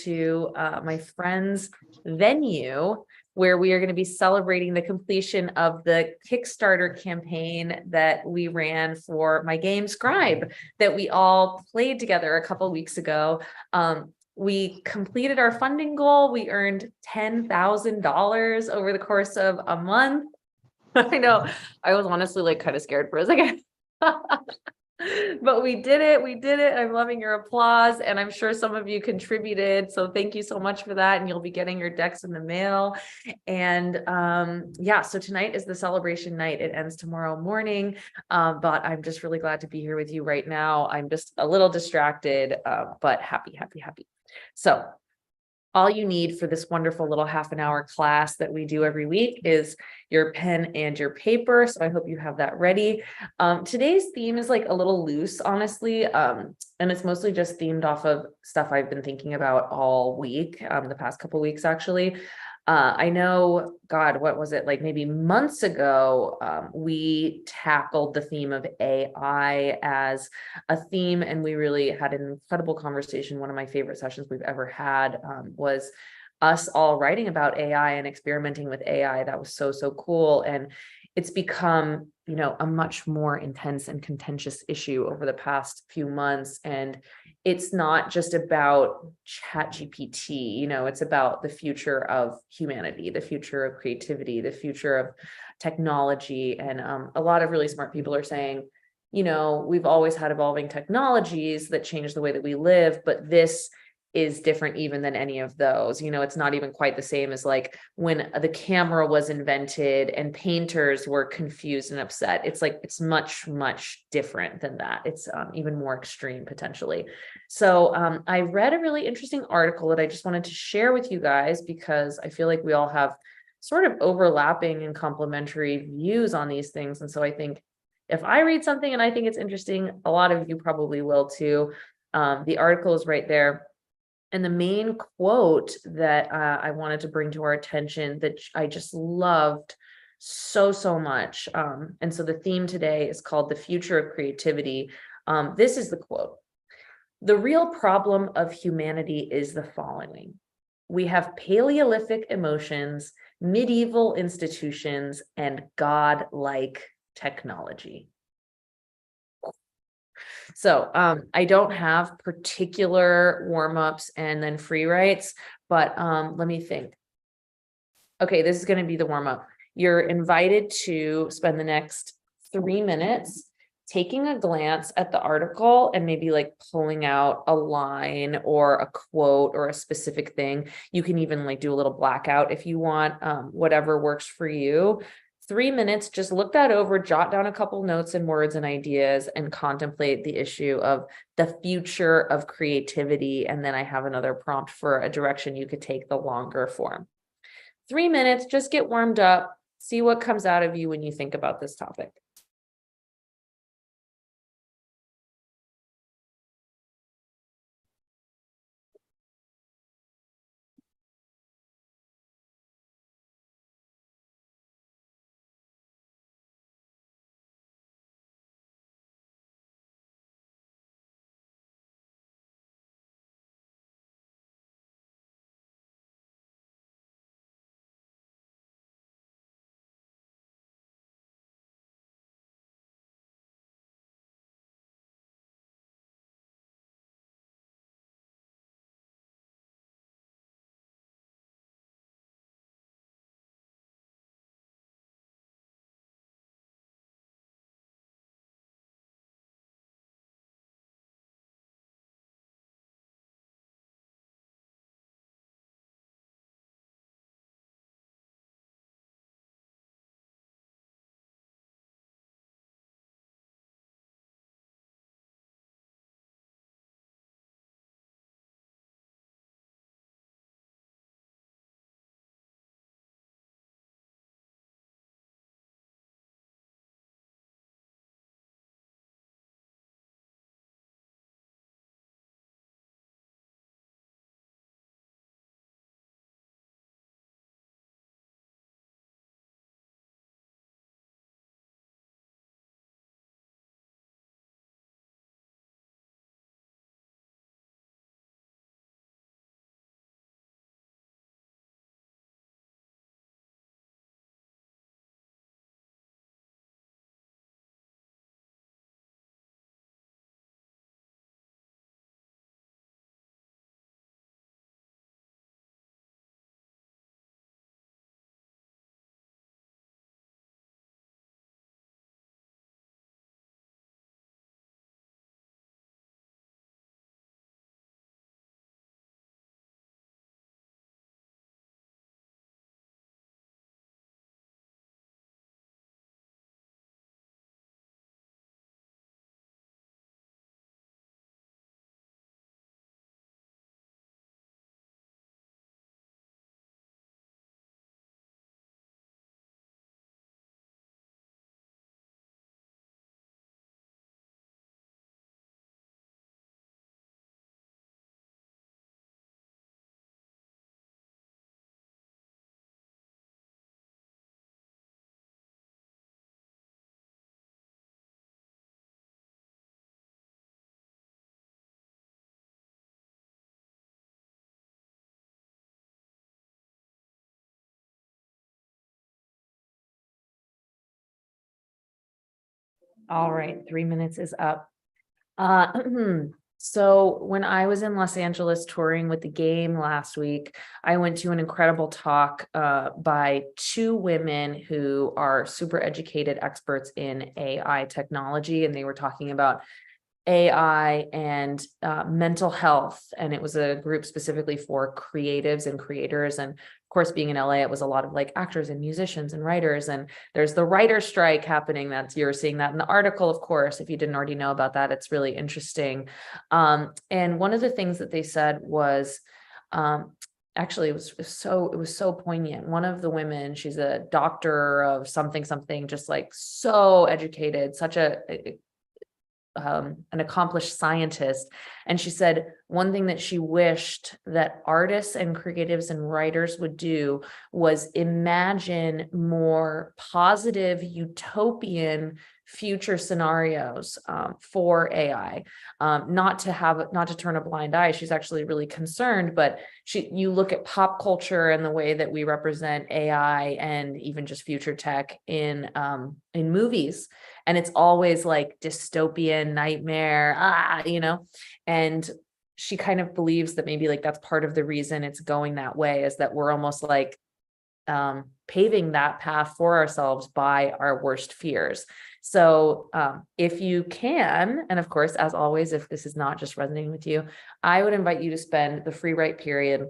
to my friend's venue, where we are going to be celebrating the completion of the Kickstarter campaign that we ran for my game Scribe that we all played together a couple weeks ago. We completed our funding goal. We earned $10,000 over the course of a month. I know, I was honestly like kind of scared for a second. But we did it. We did it. I'm loving your applause, and I'm sure some of you contributed. So thank you so much for that. And you'll be getting your decks in the mail. And yeah, so tonight is the celebration night. It ends tomorrow morning. But I'm just really glad to be here with you right now. I'm just a little distracted, but happy. So all you need for this wonderful little half an hour class that we do every week is your pen and your paper. So I hope you have that ready. Today's theme is like a little loose, honestly. And it's mostly just themed off of stuff I've been thinking about all week, the past couple weeks, actually. I know, God, what was it? Like maybe months ago, we tackled the theme of AI as a theme, and we really had an incredible conversation. One of my favorite sessions we've ever had was us all writing about AI and experimenting with AI. That was so cool. And it's become, you know, a much more intense and contentious issue over the past few months. And it's not just about ChatGPT, you know, it's about the future of humanity, the future of creativity, the future of technology. And a lot of really smart people are saying, you know, we've always had evolving technologies that change the way that we live, but this is different even than any of those. You know, it's not even quite the same as like when the camera was invented and painters were confused and upset. It's like, it's much different than that. It's even more extreme potentially. So I read a really interesting article that I just wanted to share with you guys, because I feel like we all have sort of overlapping and complementary views on these things. And so I think if I read something and I think it's interesting, a lot of you probably will too. The article is right there. And the main quote that I wanted to bring to our attention that I just loved so much. And so the theme today is called The Future of Creativity. This is the quote. "The real problem of humanity is the following. We have Paleolithic emotions, medieval institutions, and godlike technology." So I don't have particular warm-ups and then free writes, but let me think. Okay, this is going to be the warm-up. You're invited to spend the next 3 minutes taking a glance at the article and maybe like pulling out a line or a quote or a specific thing. You can even like do a little blackout if you want, whatever works for you. 3 minutes, just look that over, jot down a couple notes and words and ideas, and contemplate the issue of the future of creativity. And then I have another prompt for a direction you could take the longer form. 3 minutes, just get warmed up, see what comes out of you when you think about this topic. All right, 3 minutes is up. Uh, so when I was in Los Angeles touring with the game last week, I went to an incredible talk by two women who are super educated experts in AI technology, and they were talking about AI and mental health. And it was a group specifically for creatives and creators. And of course, being in LA, it was a lot of like actors and musicians and writers. And there's the writer strike happening. That's, you're seeing that in the article, of course. If you didn't already know about that, it's really interesting. And one of the things that they said was, actually it was so poignant. One of the women, she's a doctor of something, just like so educated, such an accomplished scientist. And she said one thing that she wished that artists and creatives and writers would do was imagine more positive utopian future scenarios for AI. Not to turn a blind eye. She's actually really concerned, but you look at pop culture and the way that we represent AI and even just future tech in movies, and it's always like dystopian nightmare, and she kind of believes that maybe like that's part of the reason it's going that way, is that we're almost like paving that path for ourselves by our worst fears. So if you can, and of course, as always, if this is not just resonating with you, I would invite you to spend the free write period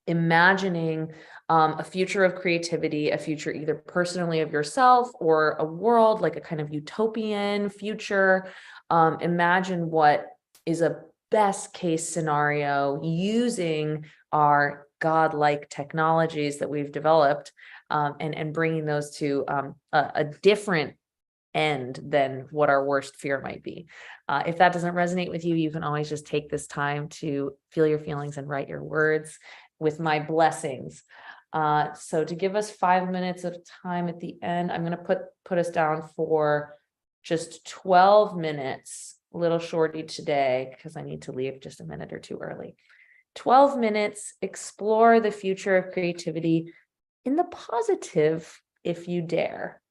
imagining a future of creativity, a future either personally of yourself or a world, like a kind of utopian future. Imagine what is a best case scenario using our godlike technologies that we've developed, and bringing those to a different end than what our worst fear might be. If that doesn't resonate with you, you can always just take this time to feel your feelings and write your words with my blessings. So to give us 5 minutes of time at the end, I'm going to put us down for just 12 minutes, a little shorty today, because I need to leave just a minute or two early. 12 minutes, explore the future of creativity in the positive, if you dare.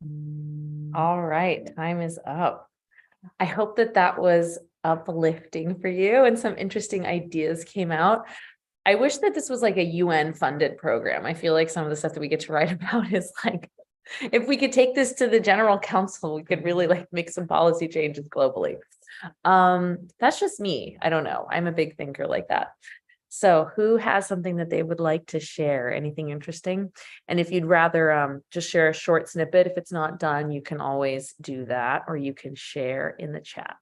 All right, time is up. I hope that that was uplifting for you and some interesting ideas came out. I wish that this was like a UN funded program. I feel like some of the stuff that we get to write about is like, if we could take this to the general council, we could really like make some policy changes globally. That's just me. I don't know. I'm a big thinker like that. So who has something that they would like to share? Anything interesting? And if you'd rather just share a short snippet, if it's not done, you can always do that, or you can share in the chat.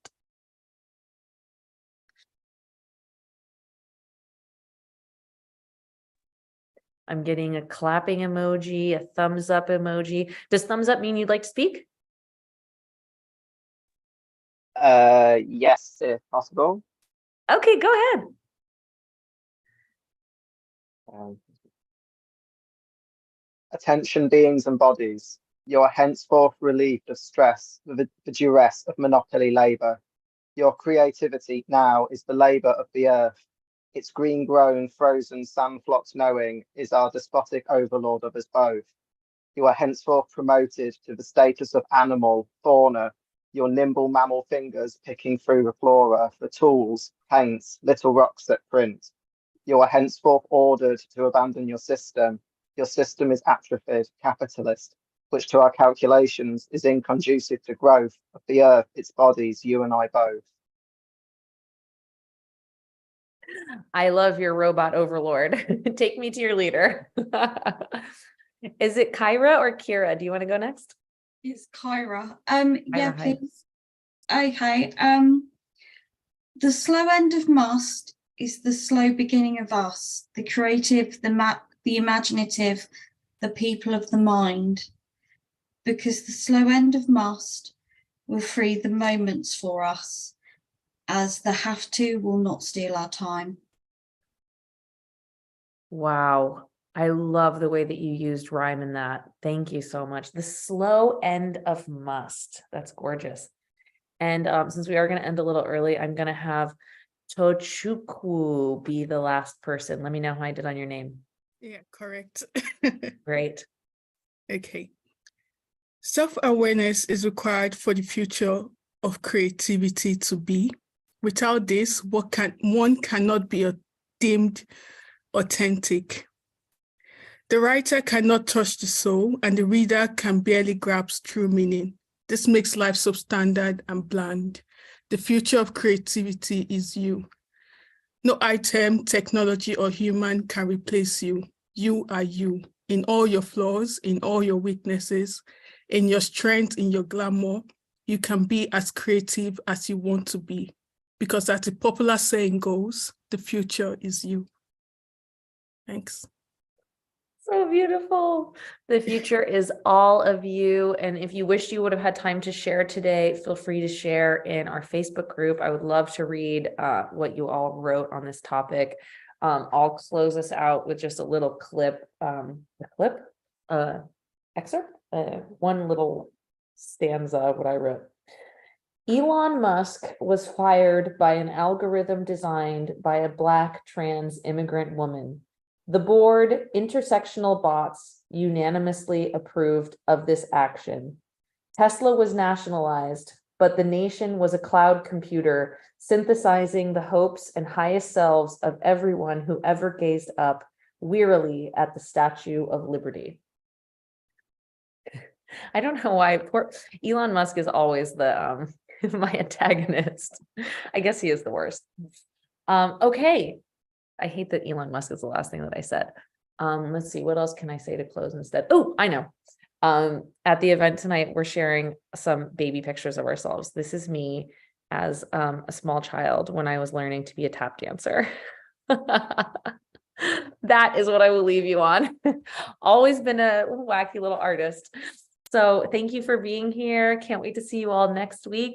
I'm getting a clapping emoji, a thumbs up emoji. Does thumbs up mean you'd like to speak? Yes, if possible. Okay, go ahead. Attention beings and bodies, you are henceforth relieved of stress, the duress of monopoly labour. Your creativity now is the labour of the earth. Its green-grown, frozen, sand-flocked knowing is our despotic overlord of us both. You are henceforth promoted to the status of animal, fauna, your nimble mammal fingers picking through the flora for tools, paints, little rocks that print. You are henceforth ordered to abandon your system. Your system is atrophied, capitalist, which to our calculations is inconducive to growth of the earth, its bodies, you and I both. I love your robot overlord. Take me to your leader. Is it Kyra or Kira? Do you want to go next? It's Kyra. Kyra, Yeah, hi. please. Okay. The slow end of must is the slow beginning of us, the creative, the imaginative, the people of the mind. Because the slow end of must will free the moments for us, as the have to will not steal our time. Wow. I love the way that you used rhyme in that. Thank you so much. The slow end of must. That's gorgeous. And since we are going to end a little early, I'm going to have Tochukwu be the last person. Let me know how I did on your name. Yeah, correct. Great. Okay. Self-awareness is required for the future of creativity to be. Without this, one cannot be deemed authentic. The writer cannot touch the soul, and the reader can barely grasp true meaning. This makes life substandard and bland. The future of creativity is you. No item, technology, or human can replace you. You are you, in all your flaws, in all your weaknesses, in your strength, in your glamour. You can be as creative as you want to be, because as the popular saying goes, the future is you. Thanks. So beautiful. The future is all of you. And if you wish you would have had time to share today, feel free to share in our Facebook group. I would love to read what you all wrote on this topic. I'll close us out with just a little clip, excerpt, one little stanza of what I wrote. Elon Musk was fired by an algorithm designed by a Black trans immigrant woman. The board, intersectional bots, unanimously approved of this action. Tesla was nationalized, but the nation was a cloud computer synthesizing the hopes and highest selves of everyone who ever gazed up wearily at the Statue of Liberty. I don't know why poor Elon Musk is always the my antagonist. I guess he is the worst. Okay. I hate that Elon Musk is the last thing that I said. Let's see, what else can I say to close instead? Oh, I know. At the event tonight, we're sharing some baby pictures of ourselves. This is me as a small child when I was learning to be a tap dancer. That is what I will leave you on. Always been a wacky little artist. So thank you for being here. Can't wait to see you all next week.